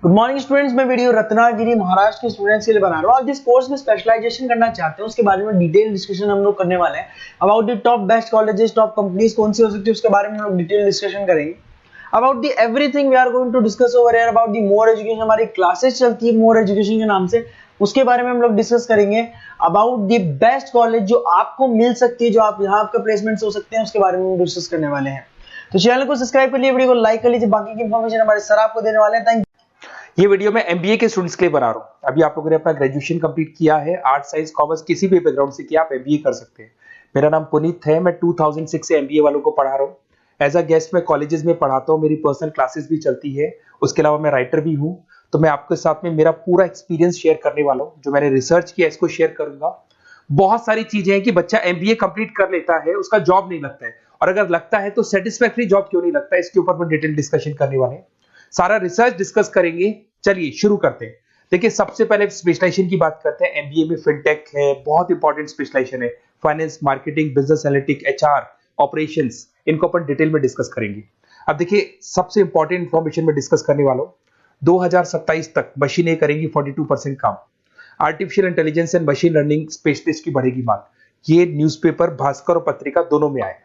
Good morning students, मैं video Ratnagiri Maharashtra के students के लिए बना रहा हूँ। आप जिस कोर्स में स्पेशलाइजेशन करना चाहते हैं उसके बारे में डिटेल डिस्कशन हम लोग करने वाले हैं। About the top best colleges, top companies कौन सी हो सकती है उसके बारे में हम लोग डिटेल डिस्कशन करेंगे। About the everything we are going to discuss over here. About the more education, हमारी क्लासेस चलती है मोर एजुकेशन के नाम से, उसके बारे में हम लोग डिस्कस करेंगे। अबाउट द बेस्ट कॉलेज जो आपको मिल सकती है, जो आप यहाँ आपका प्लेसमेंट हो सकते हैं, उसके बारे में हम डिस्कस करने वाले हैं। तो चैनल को सब्सक्राइब कर लीजिए, वीडियो को लाइक कर लीजिए। बाकी की इन्फॉर्मेशन हमारे सर आपको देने वाले हैं। थैंक ये वीडियो मैं एमबीए के स्टूडेंट्स के लिए बना रहा हूँ। अभी आप लोगों ने अपना ग्रेजुएशन कंप्लीट किया है, आर्ट साइंस कॉमर्स किसी भी बैकग्राउंड से किया, आप एमबीए कर सकते हैं। मेरा नाम पुनीत है, मैं 2006 से एमबीए वालों को पढ़ा रहा हूँ। एज अ गेस्ट मैं कॉलेजेस में पढ़ाता हूँ, मेरी पर्सनल क्लासेस भी चलती है। उसके अलावा मैं राइटर भी हूँ। तो मैं आपके साथ में मेरा पूरा एक्सपीरियंस शेयर करने वाला हूँ, जो मैंने रिसर्च किया इसको शेयर करूंगा। बहुत सारी चीजें हैं कि बच्चा एमबीए कंप्लीट कर लेता है, उसका जॉब नहीं लगता है, और अगर लगता है तो सेटिस्फैक्टरी जॉब क्यों नहीं लगता है, इसके ऊपर मैं डिटेल डिस्कशन करने वाले हैं। सारा रिसर्च डिस्कस करेंगे। चलिए शुरू करते हैं। देखिए, सबसे पहले स्पेशलाइजेशन की बात करते हैं। एमबीए में फिनटेक है, बहुत इंपॉर्टेंट स्पेशलाइजेशन है। Finance, marketing, business analytic, HR, operations, इनको अपन डिटेल में डिस्कस करेंगे। अब देखिए, सबसे इंपॉर्टेंट इंफॉर्मेशन में डिस्कस करने वाला हूं। 2027 तक मशीनें करेंगी 42% काम। Artificial intelligence and machine learning specialist की बढ़ेगी मांग। ये न्यूज़पेपर भास्कर और पत्रिका दोनों में आए।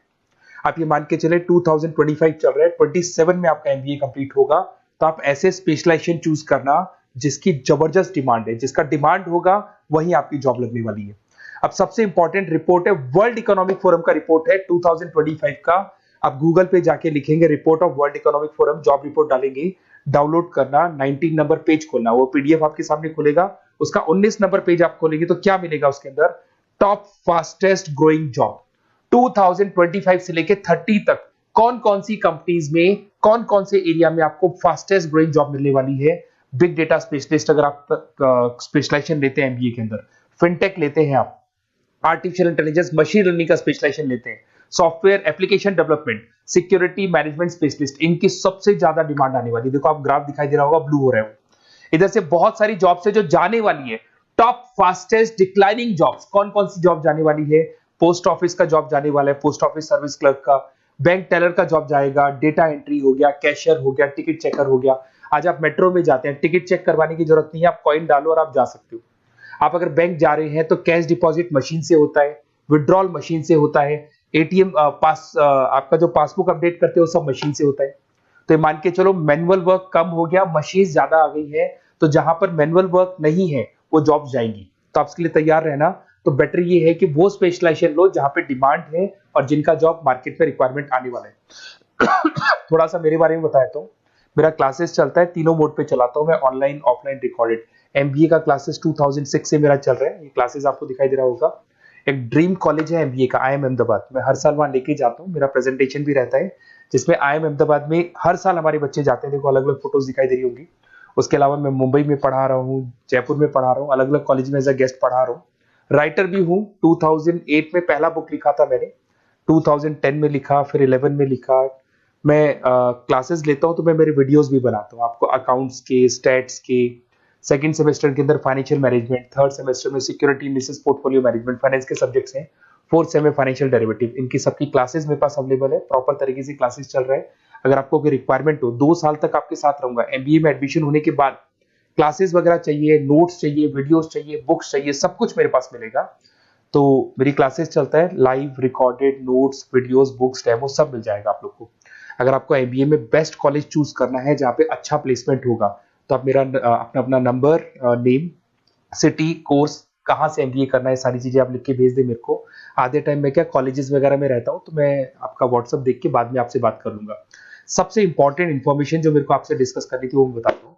आप ये मान के चले 2025 चल रहा है, 27 में आपका एमबीए कंप्लीट होगा। तो आप ऐसे स्पेशलाइजेशन चूज करना जिसकी जबरदस्त डिमांड है, जिसका डिमांड होगा वही आपकी जॉब लगने वाली है। अब सबसे इंपॉर्टेंट रिपोर्ट है, वर्ल्ड इकोनॉमिक फोरम का रिपोर्ट है 2025 का। आप गूगल पे जाके लिखेंगे report of world economic forum, job report डालेंगे, डाउनलोड करना, 19 नंबर पेज खोलना, वो पीडीएफ आपके सामने खुलेगा। उसका 19 नंबर पेज आप खोलेंगे तो क्या मिलेगा उसके अंदर? टॉप फास्टेस्ट ग्रोइंग जॉब 2025 से लेके 30 तक कौन कौन सी कंपनीज में, कौन कौन से एरिया में आपको फास्टेस्ट ग्रोइंग जॉब मिलने वाली है। बिग डेटा स्पेशलिस्ट अगर आप स्पेशलाइजेशन लेते हैं एमबीए के अंदर, फिनटेक लेते हैं आप, आर्टिफिशियल इंटेलिजेंस मशीन लर्निंग का स्पेशलाइजेशन लेते हैं, software application development, security management specialist, इनकी सबसे ज्यादा डिमांड आने वाली है। देखो, आप ग्राफ दिखाई दे रहा होगा, ब्लू हो रहा है। इधर से बहुत सारी जॉब्स है जो जाने वाली है। टॉप फास्टेस्ट डिक्लाइनिंग जॉब्स, कौन कौन सी जॉब जाने वाली है? पोस्ट ऑफिस का जॉब जाने वाला है, पोस्ट ऑफिस सर्विस क्लर्क का, बैंक टेलर का जॉब जाएगा, डेटा एंट्री हो गया, कैशियर हो गया, टिकट चेकर हो गया। आज आप मेट्रो में जाते हैं, टिकट चेक करवाने की जरूरत नहीं है, आप कॉइन डालो और आप जा सकते हो। आप अगर बैंक जा रहे हैं तो कैश डिपॉजिट मशीन से होता है, विड्रॉल मशीन से होता है, एटीएम आपका जो पासबुक अपडेट करते हो सब मशीन से होता है। तो मान के चलो मैनुअल वर्क कम हो गया, मशीन ज्यादा आ गई है, तो जहां पर मैनुअल वर्क नहीं है वो जॉब जाएंगी। तो आप इसके लिए तैयार रहना। तो बेटर ये है कि वो स्पेशलाइजेशन लो जहां पे डिमांड है और जिनका जॉब मार्केट में रिक्वायरमेंट आने वाला है। थोड़ा सा मेरे बारे में बताया तो मेरा क्लासेस चलता है, तीनों मोड पे चलाता हूं मैं, ऑनलाइन, ऑफलाइन, रिकॉर्डेड। एमबीए का क्लासेस 2006 से मेरा चल रहा है। ये क्लासेस आपको दिखाई दे रहा होगा। एक ड्रीम कॉलेज है एमबीए का, IIM अहमदाबाद। मैं हर साल वहां लेके जाता हूँ, मेरा प्रेजेंटेशन भी रहता है जिसमें IIM अहमदाबाद में हर साल हमारे बच्चे जाते हैं। देखो, अलग अलग फोटोज दिखाई दे रही होंगी। उसके अलावा मैं मुंबई में पढ़ा रहा हूँ, जयपुर में पढ़ा रहा हूँ, अलग अलग कॉलेज में एज अ गेस्ट पढ़ा रहा हूँ। राइटर भी हूँ। 2008 में पहला बुक लिखा था मैंने, 2010 में लिखा, फिर 11 में लिखा। मैं क्लासेस लेता हूँ तो मैं मेरे वीडियोस भी बनाता हूँ आपको, अकाउंट्स के, स्टैट्स के। सेकंड सेमेस्टर के अंदर फाइनेंशियल मैनेजमेंट, थर्ड सेमेस्टर में security analysis, portfolio management, finance के सब्जेक्ट्स हैं। फोर्थ सेम में फाइनेंशियल डेरिवेटिव। इनकी सबकी क्लासेस मेरे पास अवेलेबल है, प्रॉपर तरीके से क्लासेस चल रहा है। अगर आपको कोई रिक्वायरमेंट हो, 2 साल तक आपके साथ रहूंगा। एमबीए में एडमिशन होने के बाद क्लासेस वगैरह चाहिए, नोट्स चाहिए, वीडियोस चाहिए, बुक्स चाहिए, सब कुछ मेरे पास मिलेगा। तो मेरी क्लासेस चलता है, live, recorded, notes, videos, books, demo सब मिल जाएगा आप लोग को। अगर आपको एमबीए में बेस्ट कॉलेज चूज करना है जहाँ पे अच्छा प्लेसमेंट होगा, तो आप मेरा अपना नंबर, नेम, सिटी, कोर्स, कहाँ से एमबीए करना है, सारी चीजें आप लिख के भेज दे मेरे को। आधे टाइम में क्या कॉलेजेस वगैरह में रहता हूँ, तो मैं आपका व्हाट्सअप देख के बाद में आपसे बात कर लूंगा। सबसे इंपॉर्टेंट इन्फॉर्मेशन जो मेरे को आपसे डिस्कस करनी थी वो मैं बताता हूँ।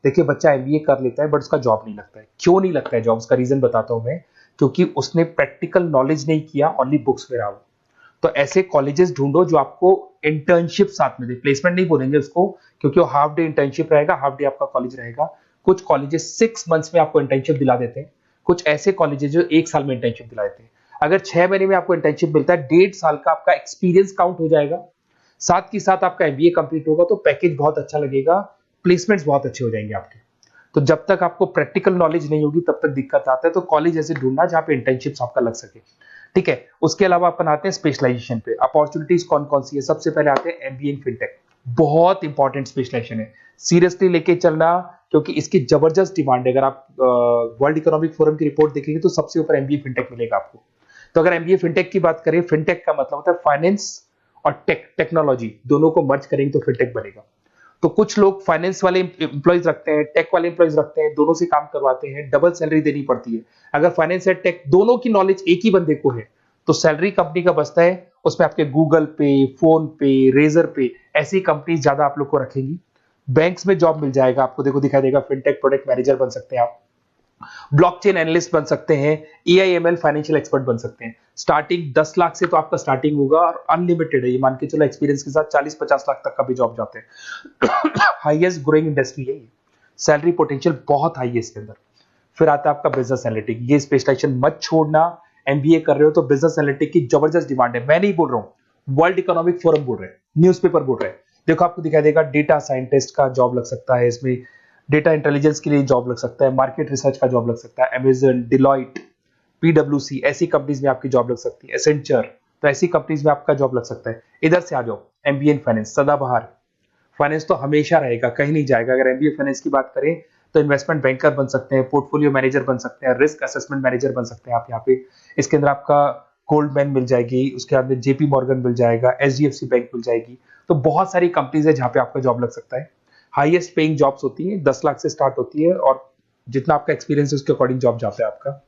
देखिए, बच्चा एमबीए कर लेता है बट उसका जॉब नहीं लगता है। क्यों नहीं लगता है जॉब? उसका रीजन बताता हूँ मैं। क्योंकि उसने प्रैक्टिकल नॉलेज नहीं किया, ओनली बुक्स में रहा। तो ऐसे कॉलेजेस ढूंढो जो आपको इंटर्नशिप साथ में दे। प्लेसमेंट नहीं बोलेंगे उसको, क्योंकि वो हाफ डे इंटर्नशिप रहेगा, हाफ डे आपका कॉलेज रहेगा। कुछ कॉलेजेस 6 मंथ्स में आपको इंटर्नशिप दिला देते हैं, कुछ ऐसे कॉलेजेस जो 1 साल में इंटर्नशिप दिला देते हैं। अगर 6 महीने में आपको इंटर्नशिप मिलता है, 1.5 साल का आपका एक्सपीरियंस काउंट हो जाएगा। साथ ही साथ आपका एमबीए कंप्लीट होगा तो पैकेज बहुत अच्छा लगेगा, प्लेसमेंट्स बहुत अच्छे हो जाएंगे आपके। तो जब तक आपको प्रैक्टिकल नॉलेज नहीं होगी तब तक दिक्कत आता है। तो कॉलेज ऐसे ढूंढना जहां पे इंटर्नशिप्स आपका लग सके, ठीक है। उसके अलावा अपन आते हैं स्पेशलाइजेशन पे। अपॉर्चुनिटीज कौन कौन सी है? सबसे पहले आते हैं एमबीए इन फिनटेक। बहुत इंपॉर्टेंट स्पेशलाइजेशन है, सीरियसली लेके चलना। क्योंकि इसकी जबरदस्त डिमांड है। अगर आप वर्ल्ड इकोनॉमिक फोरम की रिपोर्ट देखेंगे तो सबसे ऊपर एमबीए फिनटेक मिलेगा आपको। तो अगर एमबीए फिनटेक की बात करें, फिनटेक का मतलब होता है फाइनेंस और टेक्नोलॉजी दोनों को मर्ज करेंगे तो फिनटेक बनेगा। तो कुछ लोग फाइनेंस वाले एम्प्लॉयज रखते हैं, टेक वाले एम्प्लॉयज रखते हैं, दोनों से काम करवाते हैं, डबल सैलरी देनी पड़ती है। अगर फाइनेंस और टेक दोनों की नॉलेज एक ही बंदे को है तो सैलरी कंपनी का बचता है, उसमें आपके गूगल पे, फोन पे, रेजर पे ऐसी कंपनी ज्यादा आप लोग को रखेंगी। बैंक्स में जॉब मिल जाएगा आपको, देखो दिखाई देगा, फिनटेक प्रोडक्ट मैनेजर बन सकते हैं आप, ब्लॉकचेन एनालिस्ट बन सकते हैं, एआईएमएल फाइनेंशियल एक्सपर्ट बन सकते हैं। स्टार्टिंग 10 लाख से तो आपका स्टार्टिंग होगा और अनलिमिटेड है, ये मान के चलो एक्सपीरियंस के साथ 40-50 लाख तक का भी जॉब जाते हैं। हाईएस्ट ग्रोइंग इंडस्ट्री है ये, सैलरी पोटेंशियल बहुत हाई है इसके अंदर। फिर आता है आपका बिजनेस एनालिटिक, ये स्पेशलाइजेशन मत छोड़ना। एमबीए कर रहे हो तो बिजनेस एनालिटिक की जबरदस्त डिमांड है। मैं नहीं बोल रहा हूं, वर्ल्ड इकोनॉमिक फोरम बोल रहे हैं, न्यूज़पेपर बोल रहे हैं। देखो आपको दिखाई देगा डेटा साइंटिस्ट का जॉब लग सकता है इसमें, डेटा इंटेलिजेंस के लिए जॉब लग सकता है, मार्केट रिसर्च का जॉब लग सकता है, अमेजन, डिलॉइट, पीडब्ल्यूसी ऐसी कंपनीज में आपकी जॉब लग सकती है, एसेंचर, तो ऐसी कंपनीज में आपका जॉब लग सकता है। इधर से आ जाओ, एमबीए इन फाइनेंस सदाबहार, फाइनेंस तो हमेशा रहेगा, कहीं नहीं जाएगा। अगर एमबीए फाइनेंस की बात करें तो इन्वेस्टमेंट बैंकर बन सकते हैं, पोर्टफोलियो मैनेजर बन सकते हैं, रिस्क असेसमेंट मैनेजर बन सकते हैं आप यहाँ पे। इसके अंदर आपका गोल्डमैन मिल जाएगी, उसके बाद में जेपी मॉर्गन मिल जाएगा, एचडीएफसी बैंक मिल जाएगी। तो बहुत सारी कंपनीज है जहाँ पे आपका जॉब लग सकता है। हाईएस्ट पेइंग जॉब्स होती है, 10 लाख से स्टार्ट होती है और जितना आपका एक्सपीरियंस है उसके अकॉर्डिंग जॉब जाता है आपका।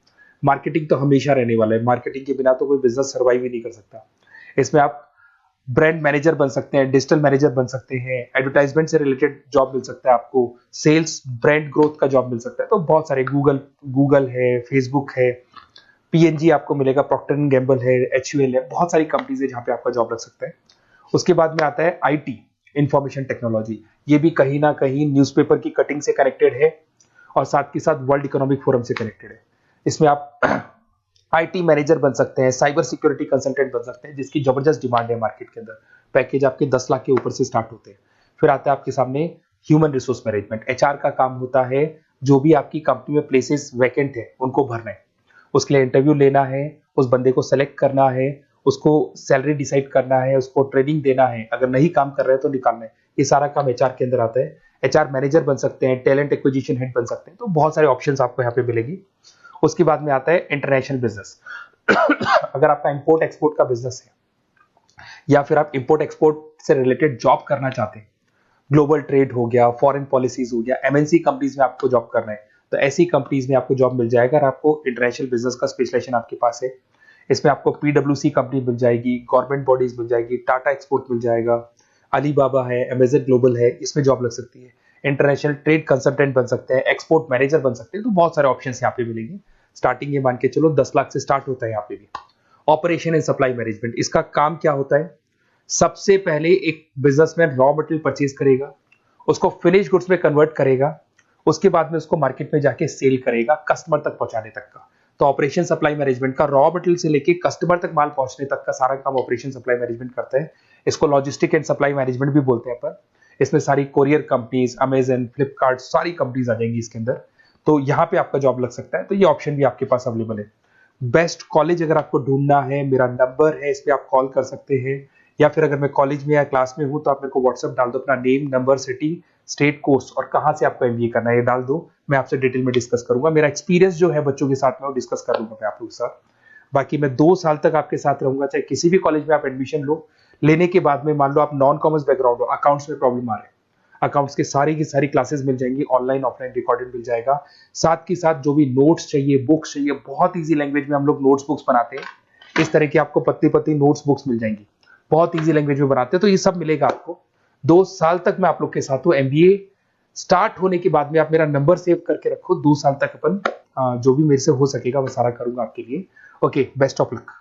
मार्केटिंग तो हमेशा रहने वाला है, मार्केटिंग के बिना तो कोई बिजनेस सर्वाइव ही नहीं कर सकता। इसमें आप ब्रांड मैनेजर बन सकते हैं, डिजिटल मैनेजर बन सकते हैं, एडवर्टाइजमेंट से रिलेटेड जॉब मिल सकता है आपको, सेल्स ब्रांड ग्रोथ का जॉब मिल सकता है। तो बहुत सारे गूगल है, फेसबुक है, पीएनजी आपको मिलेगा, प्रॉक्टर एंड गैम्बल है, एचयूएल है, बहुत सारी कंपनीज है जहाँ पे आपका जॉब लग सकता है। उसके बाद में आता है आईटी, इंफॉर्मेशन टेक्नोलॉजी, ये भी कहीं ना कहीं न्यूज़पेपर की कटिंग से कनेक्टेड है और साथ के साथ वर्ल्ड इकोनॉमिक फोरम से कनेक्टेड है। इसमें आप आईटी मैनेजर बन सकते हैं, साइबर सिक्योरिटी कंसल्टेंट बन सकते हैं, जिसकी जबरदस्त डिमांड है मार्केट के अंदर। पैकेज आपके 10 लाख के ऊपर से स्टार्ट होते हैं। फिर आता है आपके सामने ह्यूमन रिसोर्स मैनेजमेंट, एचआर का काम होता है, जो भी आपकी कंपनी में प्लेसेस वैकेंट है उनको भरना है, उसके लिए इंटरव्यू लेना है, उस बंदे को सेलेक्ट करना है, उसको सैलरी डिसाइड करना है, उसको ट्रेनिंग देना है, अगर नहीं काम कर रहे हैं तो निकालना है। ये सारा काम एचआर के अंदर आता है। एचआर मैनेजर बन सकते हैं, टैलेंट एक्विजिशन हेड बन सकते हैं। तो बहुत सारे ऑप्शंस आपको यहाँ पे मिलेगी। उसके बाद में आता है इंटरनेशनल बिजनेस। अगर आपका इंपोर्ट एक्सपोर्ट का बिजनेस है या फिर आप इंपोर्ट एक्सपोर्ट से रिलेटेड जॉब करना चाहते हैं, ग्लोबल ट्रेड हो गया, फॉरेन पॉलिसीज हो गया, एमएनसी कंपनीज में आपको जॉब करना है, तो ऐसी कंपनीज में आपको जॉब मिल जाएगा। अगर आपको इंटरनेशनल बिजनेस का स्पेशलाइजेशन आपके पास है, इसमें आपको पीडब्ल्यूसी कंपनी मिल जाएगी, गवर्नमेंट बॉडीज मिल जाएगी, टाटा एक्सपोर्ट मिल जाएगा, अलीबाबा है, अमेजन ग्लोबल है, इसमें जॉब लग सकती है। इंटरनेशनल ट्रेड कंसल्टेंट बन सकते हैं, एक्सपोर्ट मैनेजर बन सकते हैं। तो बहुत सारे ऑप्शन यहाँ पे मिलेंगे। स्टार्टिंग ये मान के चलो 10 लाख से स्टार्ट होता है यहाँ पे भी। ऑपरेशन एंड सप्लाई मैनेजमेंट, इसका काम क्या होता है? सबसे पहले एक बिजनेसमैन रॉ मटेरियल परचेज करेगा, उसको फिनिश गुड्स में कन्वर्ट करेगा, उसके बाद में उसको मार्केट में जाके सेल करेगा कस्टमर तक पहुंचाने तक का। तो ऑपरेशन सप्लाई मैनेजमेंट का रॉ मटेरियल से लेके कस्टमर तक माल पहुंचने तक का सारा काम ऑपरेशन सप्लाई मैनेजमेंट करता है। इसको लॉजिस्टिक एंड सप्लाई मैनेजमेंट भी बोलते हैं अपन। इसमें सारी कोरियर कंपनीज, अमेजन, फ्लिपकार्ट, सारी कंपनीज आ जाएंगी इसके अंदर। तो यहाँ पे आपका जॉब लग सकता है। तो ये ऑप्शन भी आपके पास अवेलेबल है। बेस्ट कॉलेज अगर आपको ढूंढना है, मेरा नंबर है, इस पे आप कॉल कर सकते हैं, या फिर अगर मैं कॉलेज में या क्लास में हूं तो आप मेरे को व्हाट्सएप डाल दो, अपना name, number, city, state, course और कहां से आपको एमबीए करना है ये डाल दो। मैं आपसे डिटेल में डिस्कस करूंगा। मेरा एक्सपीरियंस जो है बच्चों के साथ में वो डिस्कस कर लूंगा मैं आप लोगों के साथ। बाकी मैं 2 साल तक आपके साथ रहूंगा, चाहे किसी भी कॉलेज में आप एडमिशन लो। लेने के बाद में मान लो आप नॉन कॉमर्स बैकग्राउंड हो, अकाउंट्स में प्रॉब्लम आ रहा है, अकाउंट्स की सारी क्लासेस मिल जाएंगी, ऑनलाइन ऑफलाइन रिकॉर्डेड मिल जाएगा। साथ के साथ जो भी नोट्स चाहिए, बुक्स चाहिए, बहुत ईजी लैंग्वेज में हम लोग नोट्स बुक्स बनाते हैं। इस तरह की आपको पत्ती नोट्स बुक्स मिल जाएंगी, बहुत ईजी लैंग्वेज में बनाते हैं। तो ये सब मिलेगा आपको। 2 साल तक मैं आप लोग के साथ हूँ। एमबीए स्टार्ट होने के बाद में आप मेरा नंबर सेव करके रखो। 2 साल तक अपन जो भी मेरे से हो सकेगा वो सारा करूंगा आपके लिए। Okay, best of luck.